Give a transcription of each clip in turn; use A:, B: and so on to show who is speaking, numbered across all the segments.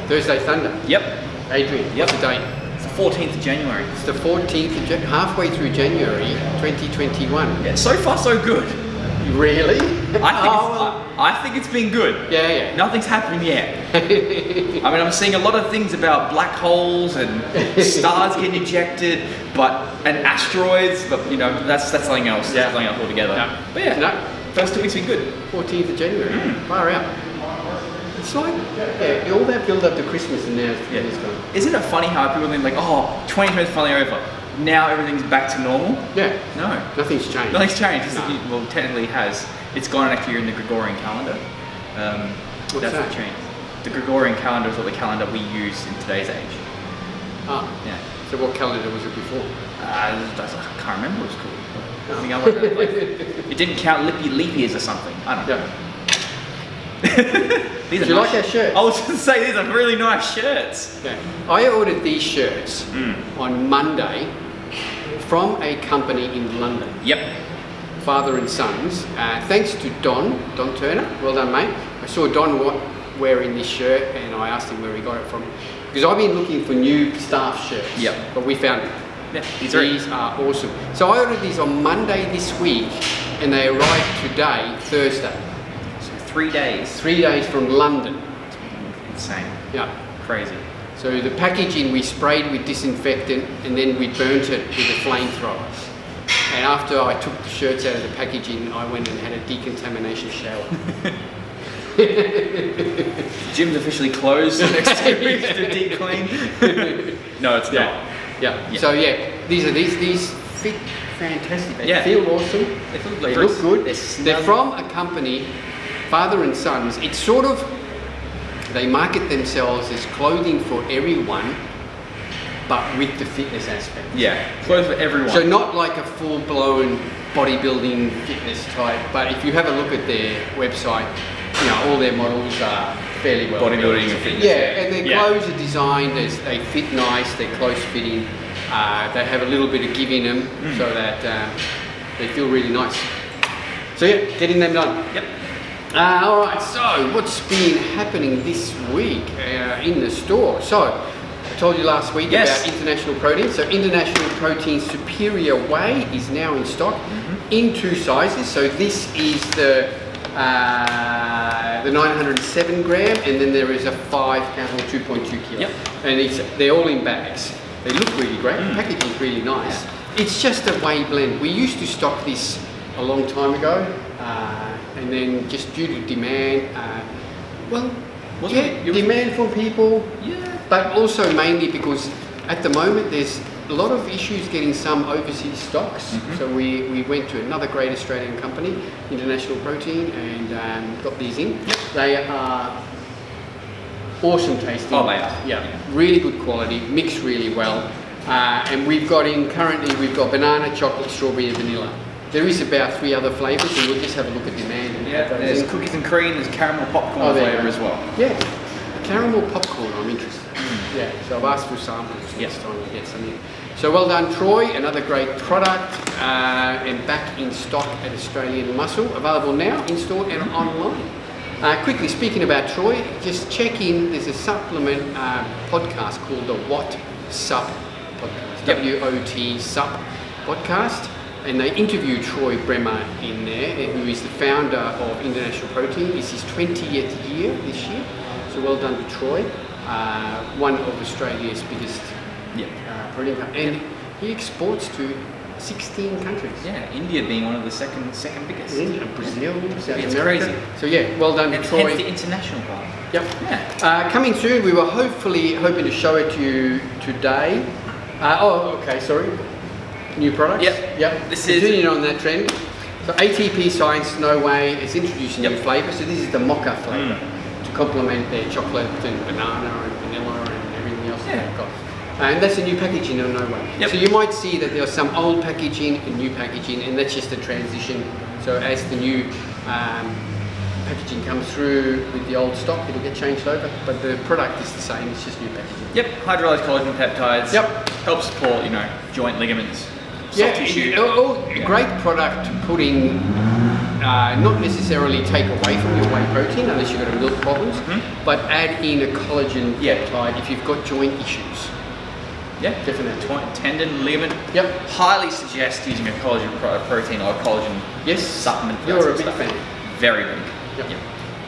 A: Thursday Thunder.
B: Yep.
A: Adrian, what's the date?
B: It's the 14th of January.
A: It's the 14th of January, halfway through January 2021.
B: Yeah, so far so good.
A: Really?
B: I think it's been good.
A: Yeah.
B: Nothing's happened yet. I mean, I'm seeing a lot of things about black holes and stars getting ejected, and asteroids, but you know, that's something else.
A: Yeah.
B: That's something else altogether.
A: No.
B: But yeah,
A: No.
B: first 2 weeks been good.
A: 14th of January. Far out. It's like, all that build up to Christmas and now it's gone.
B: Isn't it funny how people think like, 2020 is finally over. Now everything's back to normal?
A: Yeah.
B: No.
A: Nothing's changed.
B: Nothing's changed.
A: No.
B: Well, technically it has. It's gone an extra year in the Gregorian calendar.
A: What's
B: that's
A: that?
B: what changed. The Gregorian calendar is what the calendar we use in today's age.
A: Ah.
B: Yeah.
A: So what calendar was it before?
B: I can't remember what it was called. I think I like it didn't count leap years or something. I don't know.
A: Yeah.
B: These
A: Do you like our shirts?
B: I was going to say, these are really nice shirts.
A: Yeah. I ordered these shirts on Monday from a company in London.
B: Yep.
A: Father and Sons. Thanks to Don Turner. Well done, mate. I saw Don wearing this shirt and I asked him where he got it from. Because I've been looking for new staff shirts.
B: Yep.
A: But we found it.
B: Yeah,
A: these are awesome. So I ordered these on Monday this week and they arrived today, Thursday.
B: 3 days.
A: 3 days from London.
B: Insane.
A: Yeah.
B: Crazy.
A: So the packaging we sprayed with disinfectant and then we burnt it with a flamethrower. And after I took the shirts out of the packaging, I went and had a decontamination shower.
B: Gym's officially closed the next 2 weeks to deep clean. No, it's not.
A: Yeah. So these fit fantastic. They
B: Yeah.
A: feel awesome. They look good. They're from a company, Father and Sons. It's sort of, they market themselves as clothing for everyone, but with the fitness aspect.
B: Yeah, clothes for everyone.
A: So not like a full-blown bodybuilding fitness type, but if you have a look at their website, you know, all their models are fairly well
B: bodybuilding
A: built.
B: and fitness.
A: Yeah, and their clothes are designed as they fit nice, they're close fitting, they have a little bit of give in them so that they feel really nice. So yeah, getting them done.
B: Yep.
A: All right, so what's been happening this week in the store? So I told you last week about International Protein. So International Protein Superior Whey is now in stock in 2 sizes. So this is the 907 gram, and then there is a 5 count or 2.2 kilo.
B: Yep.
A: And they're all in bags. They look really great. The packaging's really nice. Yeah. It's just a whey blend. We used to stock this a long time ago, and then just due to demand, demand from people. Yeah. But also mainly because at the moment there's a lot of issues getting some overseas stocks. So we went to another great Australian company, International Protein, and got these in. Yep. They are awesome tasting.
B: Oh, they are.
A: Yeah, really good quality, mix really well. And we've got banana, chocolate, strawberry and vanilla. There is about 3 other flavours, and we'll just have a look at demand.
B: There's cookies and cream, there's caramel popcorn flavour as well.
A: Yeah, the caramel popcorn I'm interested in. Yeah, so I've asked for samples next time we get some in. So well done, Troy, another great product, and back in stock at Australian Muscle, available now in store and online. Quickly speaking about Troy, just check in, there's a supplement podcast called the What Sup podcast, WOT Sup podcast. And they interview Troy Bremer in there, who is the founder of International Protein. It's his 20th year this year. So well done to Troy, one of Australia's biggest protein companies. And he exports to 16 countries.
B: Yeah, India being one of the second biggest.
A: India, Brazil, South
B: It's
A: America.
B: crazy.
A: So yeah, well done to Troy.
B: Hence the international part.
A: Yep.
B: Yeah.
A: Coming soon, we were hoping to show it to you today. New products? Yep. Continuing on that trend. So ATP Science No Whey is introducing new flavours. So this is the mocha flavour to complement their chocolate and banana and vanilla and everything else that they've got. And that's a new packaging on No Whey.
B: Yep.
A: So you might see that there's some old packaging and new packaging, and that's just a transition. So as the new packaging comes through with the old stock, it'll get changed over, but the product is the same, it's just new packaging.
B: Yep, hydrolyzed collagen peptides.
A: Yep.
B: Helps support, joint ligaments, soft
A: Yeah,
B: tissue.
A: great product to put in not necessarily take away from your whey protein unless you've got milk problems, but add in a collagen peptide if you've got joint issues.
B: Yeah, definitely. Tendon, ligament.
A: Yep.
B: Highly suggest using a collagen protein or a collagen supplement.
A: You're a big fan.
B: Very big.
A: Yep.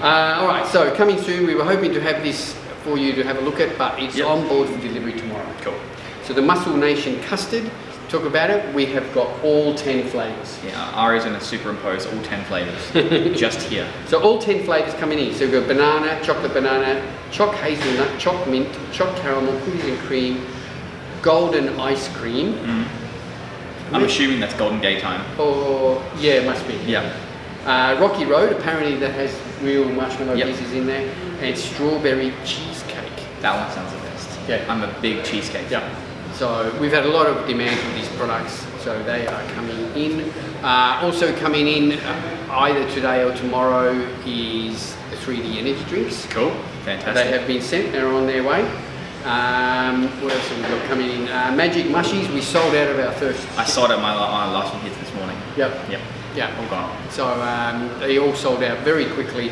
A: All right, so coming soon, we were hoping to have this for you to have a look at, but it's on board for delivery tomorrow.
B: Cool.
A: So the Muscle Nation Custard, talk about it, we have got all 10 flavours.
B: Yeah, Ari's going to superimpose all 10 flavours just here.
A: So all 10 flavours coming in. So we've got banana, chocolate banana, choc hazelnut, choc mint, choc caramel, cookies and cream, golden ice cream.
B: I'm assuming that's Golden Gay time.
A: Or, yeah, it must be.
B: Yeah.
A: Rocky Road, apparently that has real marshmallow pieces in there, and strawberry cheesecake.
B: That one sounds the best.
A: Yeah.
B: I'm a big cheesecake fan.
A: So we've had a lot of demand for these products, so they are coming in. Also coming in either today or tomorrow is the 3D energy drinks.
B: Cool, fantastic.
A: They have been sent, they're on their way. What else have we got coming in? Magic Mushies, we sold out of our first.
B: I sold out my last one hits this morning.
A: Yep.
B: Yeah, all gone.
A: So they all sold out very quickly.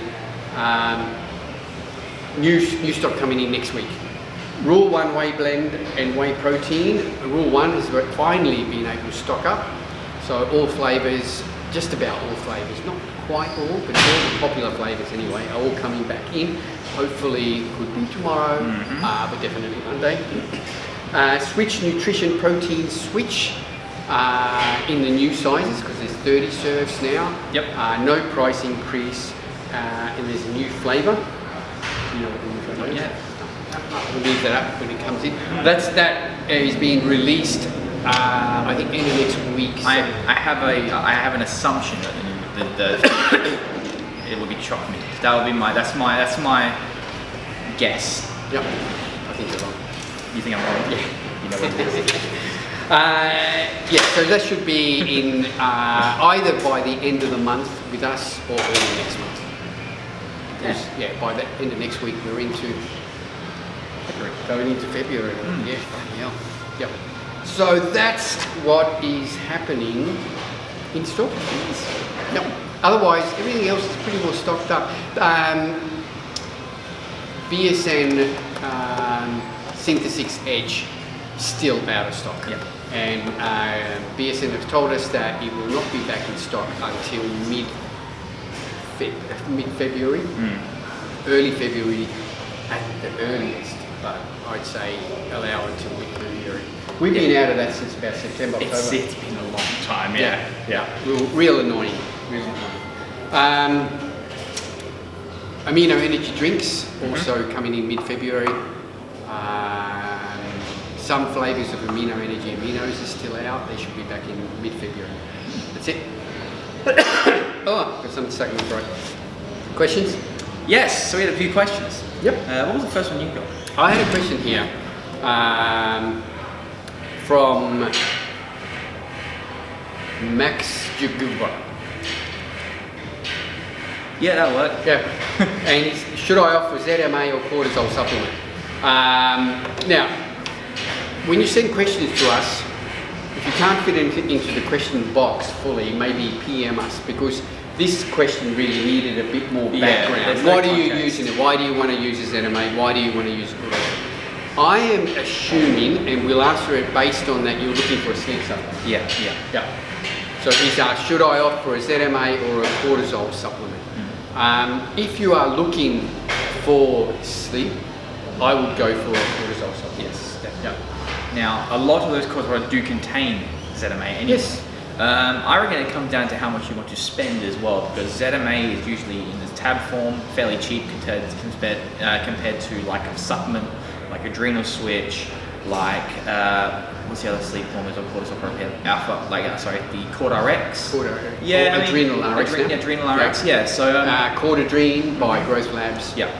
A: New stock coming in next week. Rule 1 whey blend and whey protein. Rule 1 has finally been able to stock up. So all flavours, just about all flavours, not quite all, but all the popular flavours anyway, are all coming back in. Hopefully could be tomorrow, but definitely Monday. Switch Nutrition Protein Switch in the new sizes, because there's 30 serves now.
B: Yep.
A: No price increase, and there's a new flavour. You know what the new flavour is?
B: Yeah.
A: We'll leave that up when it comes in. That is being released, I think, end of next week. So.
B: I have an assumption that it will be chocolate. That will be that's my guess.
A: Yep. I think you're wrong.
B: You think I'm wrong? Yeah. You know what it is.
A: Yeah. So that should be in either by the end of the month with us or early next month. Yeah. By the end of next week, we're into. Going into February. Yeah, yeah. Yep. So that's what is happening in store. Yep. Otherwise, everything else is pretty well stocked up. BSN Synthesis Edge still out of stock.
B: Yep.
A: And BSN have told us that it will not be back in stock until mid-February, early February at the earliest. But I'd say allow until mid-February. We've been out of that since about September, October.
B: It's been a long time, yeah.
A: Real annoying. Amino energy drinks also coming in mid-February. Some flavours of amino energy aminos are still out. They should be back in mid-February. That's it. Oh, got something stuck in my throat. Questions?
B: Yes, so we had a few questions.
A: Yep.
B: What was the first one you got?
A: I had a question here from Max Jaguba.
B: Yeah, that'll work.
A: Yeah. And should I offer ZMA or cortisol supplement? Now, when you send questions to us, if you can't fit into the question box fully, maybe PM us, because this question really needed a bit more background. What are you using it? Why do you want to use a ZMA? Why do you want to use it? I am assuming, and we'll answer it based on that, you're looking for a sleep supplement. Yeah. So he's asked, should I opt for a ZMA or a cortisol supplement? If you are looking for sleep, I would go for a cortisol supplement.
B: Yes. Yeah. Now, a lot of those cortisols do contain ZMA anyway.
A: Yes.
B: I reckon it comes down to how much you want to spend as well, because ZMA is usually in the tab form, fairly cheap compared to like a supplement, like Adrenal Switch, like what's the other sleep form is on cortisol program? Alpha, the CordRx. Yeah,
A: Adrenal RX.
B: Adrenal RX. Yeah. So
A: Cordadrene by Growth Labs.
B: Yeah.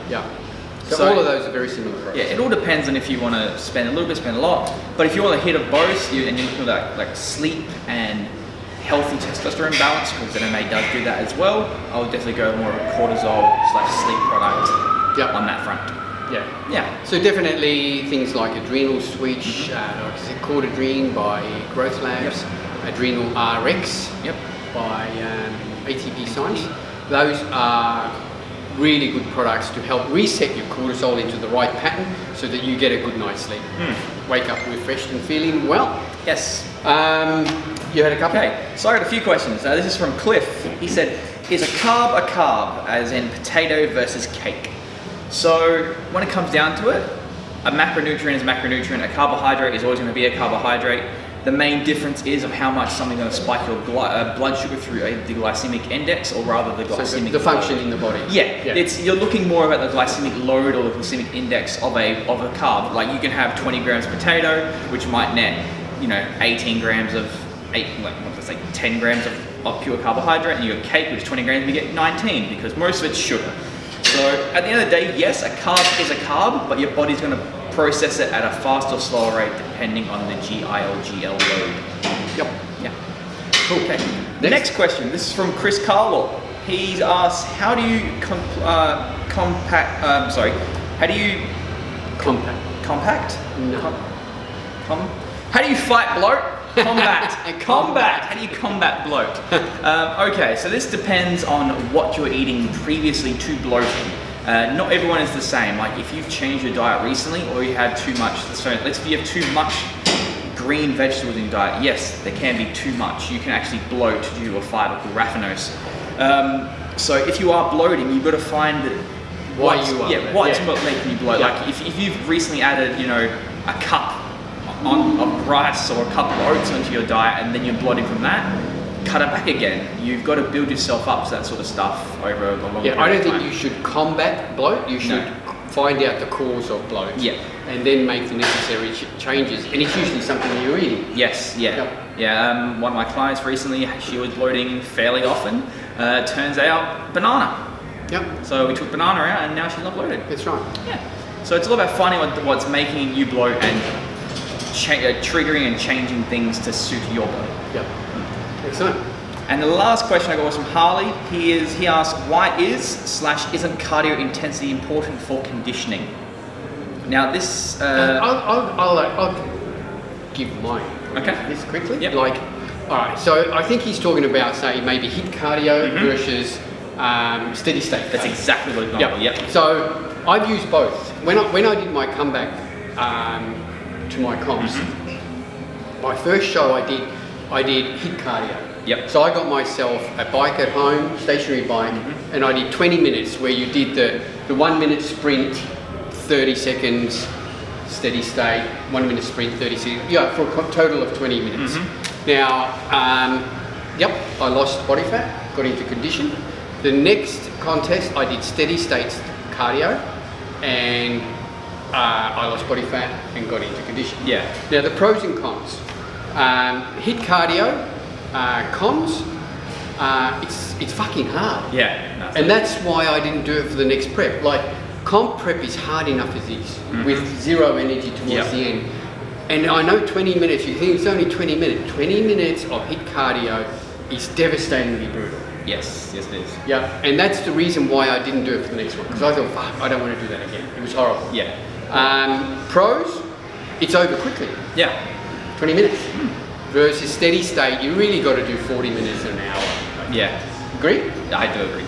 A: So all of those are very similar products.
B: Yeah, it all depends on if you want to spend a little bit, spend a lot. But if you want a hit of both, and you're looking at like sleep and healthy testosterone balance, because ZMA does do that as well, I would definitely go more of a cortisol/sleep product on that front. Yeah. So
A: definitely things like Adrenal Switch, like I said, Cordadrene by Growth Labs, Adrenal RX by ATP Science. Those are really good products to help reset your cortisol into the right pattern so that you get a good night's sleep. Wake up refreshed and feeling well.
B: Yes.
A: You had a couple?
B: Okay, so I got a few questions. This is from Cliff. He said, is a carb, as in potato versus cake? So when it comes down to it, a macronutrient is a macronutrient. A carbohydrate is always going to be a carbohydrate. The main difference is of how much something's going to spike your blood sugar through the glycemic index, or rather the glycemic
A: the function in the body.
B: Yeah. You're looking more about the glycemic load or the glycemic index of a carb. Like you can have 20 grams of potato, which might net 18 grams of 10 grams of pure carbohydrate, and you got cake, which is 20 grams, and you get 19 because most of it's sugar. So at the end of the day, yes, a carb is a carb, but your body's going to process it at a faster or slower rate depending on the GI/GL load.
A: Yep.
B: Yeah. Cool. Okay. Next question. This is from Chris Carwell. He's asked, how do you compact? How do you compact?
A: No.
B: How do you fight bloat? Combat. How do you combat bloat? Okay, so this depends on what you're eating previously to bloating. Not everyone is the same. Like if you've changed your diet recently, or you had too much, so let's say you have too much green vegetables in your diet, yes, there can be too much. You can actually bloat due to a fiber called raffinose. So if you are bloating, you've got to find what's making you bloat. Like if you've recently added, a cup of rice or a cup of oats onto your diet, and then you're bloating from that, cut it back again. You've got to build yourself up to that sort of stuff over a long period of time.
A: I don't think you should combat bloat. You should find out the cause of bloat. And then make the necessary changes. And it's usually something you're eating.
B: Yes. One of my clients recently, she was bloating fairly often. Turns out banana.
A: Yep.
B: So we took banana out, and now she's not bloated.
A: That's right.
B: Yeah. So it's all about finding what's making you bloat and triggering and changing things to suit your body.
A: Yep. Excellent.
B: And the last question I got was from Harley. He asked, why isn't cardio intensity important for conditioning? Now this...
A: I'll give mine.
B: Okay.
A: This quickly.
B: Yep.
A: All right. So I think he's talking about, say, maybe HIIT cardio versus steady state cardio.
B: That's exactly what it's about. Yep.
A: So I've used both. When I did my comeback to my comps, my first show I did HIIT cardio.
B: Yep.
A: So I got myself a bike at home, stationary bike, and I did 20 minutes where you did the 1 minute sprint, 30 seconds, steady state, 1 minute sprint, 30 seconds, for a total of 20 minutes. Now, I lost body fat, got into condition. The next contest I did steady state cardio, and I lost body fat and got into condition.
B: Yeah.
A: Now the pros and cons. HIIT cardio, cons, it's fucking hard.
B: Yeah.
A: And that's why I didn't do it for the next prep. Like comp prep is hard enough as is, with zero energy towards the end. And I know 20 minutes, you think it's only 20 minutes. 20 minutes of HIIT cardio is devastatingly brutal.
B: Yes, it is.
A: Yeah, and that's the reason why I didn't do it for the next one, because I thought, fuck, I don't want to do that again. It was horrible.
B: Yeah.
A: Pros, it's over quickly.
B: Yeah.
A: 20 minutes. Versus steady state, you really got to do 40 minutes an hour.
B: Yeah.
A: Agree?
B: I do agree.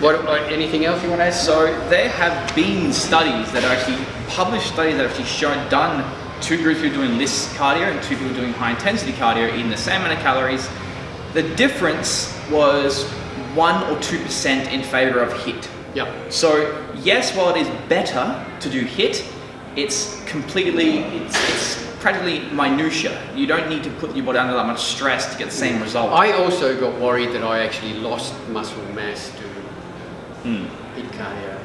A: Anything else you want to add?
B: So there have been studies that are actually published studies that have actually done two groups who are doing this cardio and two people doing high intensity cardio eating the same amount of calories. The difference was 1 or 2% in favor of HIIT.
A: Yeah.
B: So yes, while it is better to do HIIT, it's practically minutia. You don't need to put your body under that much stress to get the same result.
A: I also got worried that I actually lost muscle mass doing HIIT cardio.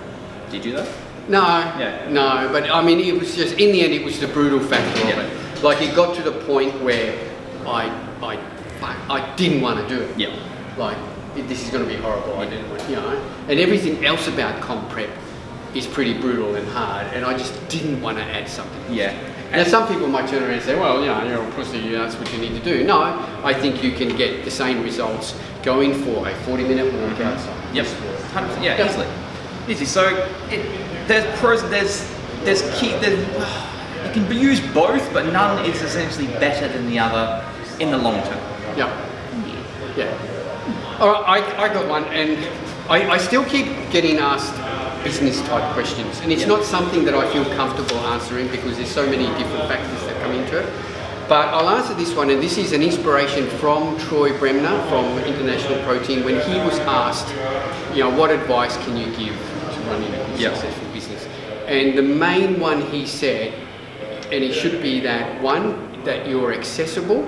B: Did you though?
A: No.
B: Yeah.
A: No, but I mean, it was just, in the end, it was the brutal factor of it. Like, it got to the point where I didn't want to do it.
B: Yeah.
A: Like, this is going to be horrible. I didn't want, and everything else about comp prep is pretty brutal and hard, and I just didn't want to add something.
B: Yeah.
A: Now, some people might turn around and say, well, you're a pussy, that's what you need to do. No, I think you can get the same results going for a 40-minute walk outside.
B: Yep. 100%. Yeah, easily. Easy. So there's pros. There's key. You can use both, but none is essentially better than the other in the long term.
A: Yeah. All right, I got one, and I still keep getting asked business type questions, and it's not something that I feel comfortable answering because there's so many different factors that come into it. But I'll answer this one, and this is an inspiration from Troy Bremner from International Protein when he was asked, what advice can you give to running a successful business? And the main one he said, and it should be that one, that you're accessible,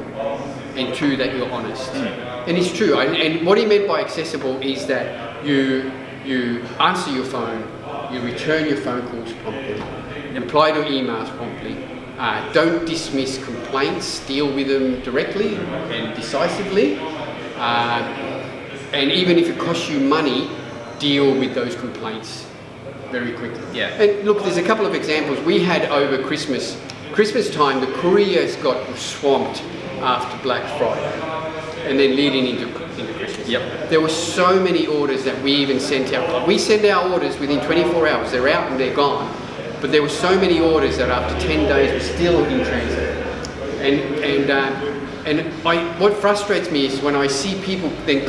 A: and two, that you're honest. And it's true. And what he meant by accessible is that you answer your phone, you return your phone calls promptly, reply to emails promptly. Don't dismiss complaints, deal with them directly and decisively. And even if it costs you money, deal with those complaints very quickly.
B: Yeah.
A: And look, there's a couple of examples. We had over Christmas time, the couriers got swamped after Black Friday and then leading into Christmas.
B: Yep.
A: There were so many orders that we even sent out. We send our orders within 24 hours. They're out and they're gone. But there were so many orders that after 10 days were still in transit. What frustrates me is when I see people then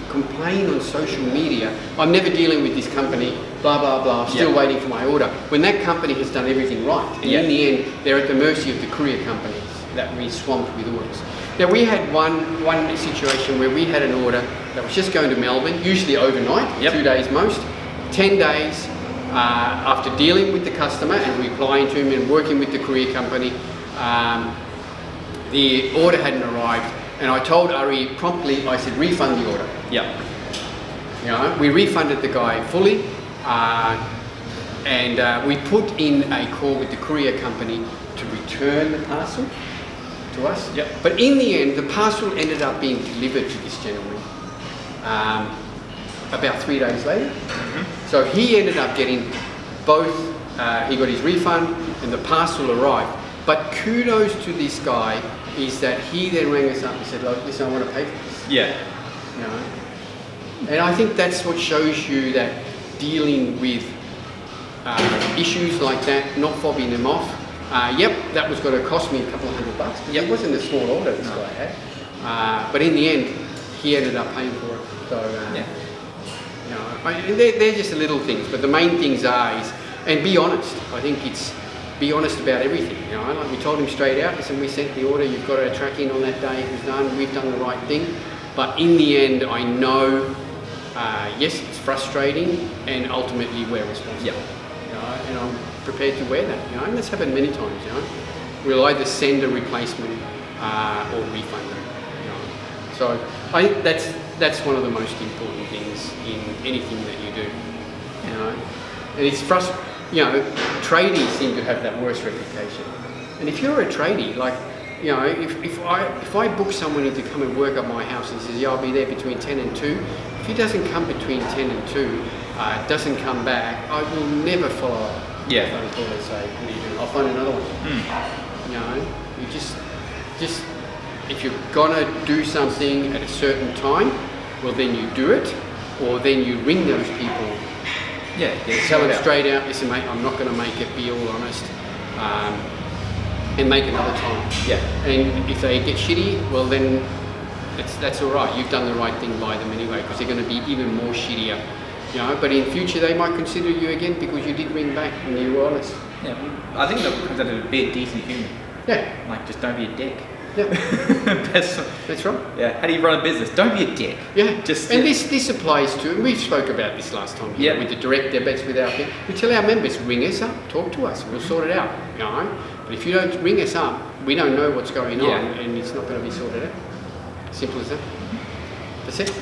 A: complain on social media, I'm never dealing with this company, blah, blah, blah, still waiting for my order. When that company has done everything right. And in the end, they're at the mercy of the courier companies that we swamped with orders. Now we had one situation where we had an order that was just going to Melbourne, usually overnight, 2 days most, 10 days, after dealing with the customer and replying to him and working with the courier company, the order hadn't arrived, and I told Ari promptly, I said, refund the order. We refunded the guy fully, and we put in a call with the courier company to return the parcel to us. But in the end, the parcel ended up being delivered to this gentleman about 3 days later. So he ended up getting both, he got his refund and the parcel arrived. But kudos to this guy is that he then rang us up and said, look, listen, I want to pay for this. And I think that's what shows you that dealing with issues like that, not fobbing them off. That was going to cost me a couple of $100 bucks. It wasn't a small order this guy had. But in the end, he ended up paying for it. So, they're just the little things, but the main things is, and be honest. I think it's be honest about everything. Like we told him straight out, listen, we sent the order, you've got a track in on that day, it was done, we've done the right thing. But in the end, I know, yes, it's frustrating, and ultimately we're responsible. And I'm prepared to wear that. And that's happened many times. We'll either send a replacement or refund them. So I think that's one of the most important things in anything that you do. And it's frustrating. Tradies seem to have that worst reputation. And if you're a tradie, like, if I book someone in to come and work at my house and says, I'll be there between 10 and 2, if he doesn't come between 10 and 2, doesn't come back, I will never follow up. Phone call and say, what are you doing? I'll find another one. You just if you're gonna do something at a certain time, well then you do it, or then you ring those people. Tell them straight out, listen mate, I'm not going to make it, be all honest, and make another time. And if they get shitty, well then that's all right. You've done the right thing by them anyway, because they're going to be even more shittier. But in future they might consider you again because you did ring back and you were honest.
B: I think that comes down to be a decent human. Like, just don't be a dick. That's right. How do you run a business? Don't be a dick. This applies to, and we spoke about this last time here, with the direct debits with our people. We tell our members, ring us up, talk to us, we'll sort it out. But if you don't ring us up, we don't know what's going on, and it's not going to be sorted out. Simple as that. That's it.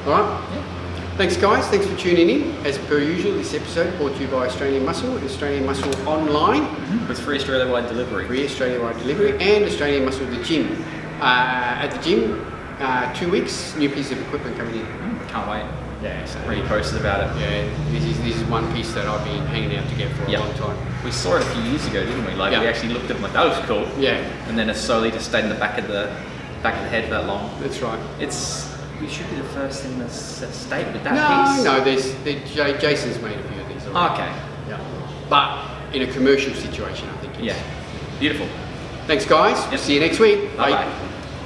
B: All right. Thanks guys, thanks for tuning in. As per usual, this episode brought to you by Australian Muscle, Australian Muscle Online. With free Australia-wide delivery.
A: Free Australia-wide delivery, and Australian Muscle the gym. At the gym, 2 weeks, new piece of equipment coming in.
B: Can't wait. Really posted about it.
A: This is one piece that I've been hanging out to get for a long time.
B: We saw it a few years ago, didn't we? We actually looked at it like, that was cool. And then it slowly just stayed in the back of the head for that long. That's right. We should be the first in the state with that piece.
A: No, Jason's made a few of these already. But in a commercial situation, I think.
B: Beautiful.
A: Thanks guys. See you next week.
B: Bye.